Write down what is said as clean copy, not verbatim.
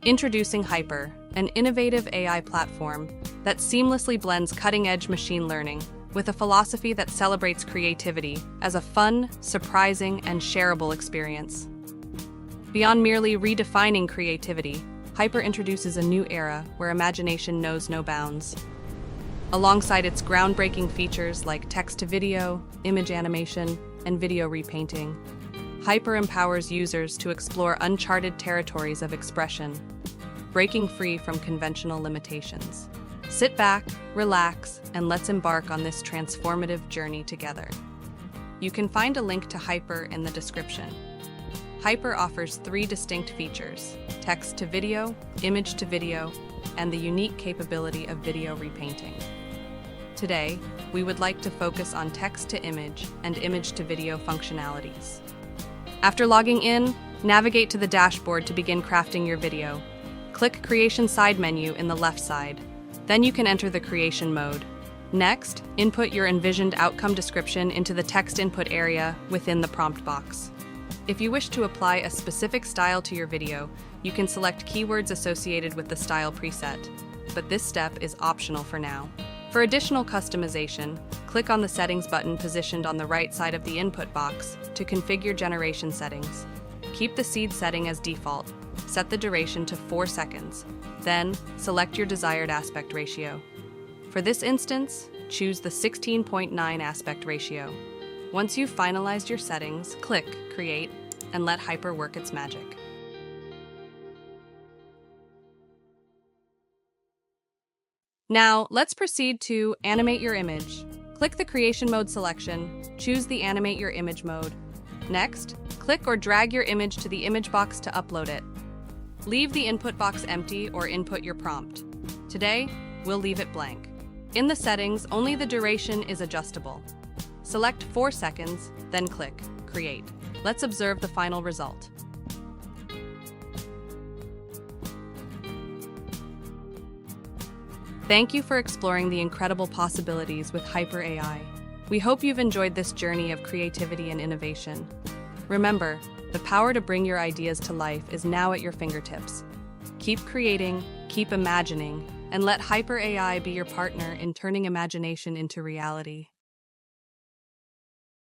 Introducing Haiper, an innovative AI platform that seamlessly blends cutting-edge machine learning with a philosophy that celebrates creativity as a fun, surprising, and shareable experience. Beyond merely redefining creativity, Haiper introduces a new era where imagination knows no bounds. Alongside its groundbreaking features like text-to-video, image animation, and video repainting, Haiper empowers users to explore uncharted territories of expression, breaking free from conventional limitations. Sit back, relax, and let's embark on this transformative journey together. You can find a link to Haiper in the description. Haiper offers 3 distinct features: text-to-video, image-to-video, and the unique capability of video repainting. Today, we would like to focus on text-to-image and image-to-video functionalities. After logging in, navigate to the dashboard to begin crafting your video. Click Creation side menu in the left side. Then you can enter the creation mode. Next, input your envisioned outcome description into the text input area within the prompt box. If you wish to apply a specific style to your video, you can select keywords associated with the style preset, but this step is optional for now. For additional customization, click on the Settings button positioned on the right side of the input box to configure generation settings. Keep the seed setting as default. Set the duration to 4 seconds. Then, select your desired aspect ratio. For this instance, choose the 16:9 aspect ratio. Once you've finalized your settings, click Create and let Haiper work its magic. Now, let's proceed to animate your image. Click the Creation Mode selection, choose the Animate Your Image mode. Next, click or drag your image to the image box to upload it. Leave the input box empty or input your prompt. Today, we'll leave it blank. In the settings, only the duration is adjustable. Select 4 seconds, then click Create. Let's observe the final result. Thank you for exploring the incredible possibilities with Haiper AI. We hope you've enjoyed this journey of creativity and innovation. Remember, the power to bring your ideas to life is now at your fingertips. Keep creating, keep imagining, and let Haiper AI be your partner in turning imagination into reality.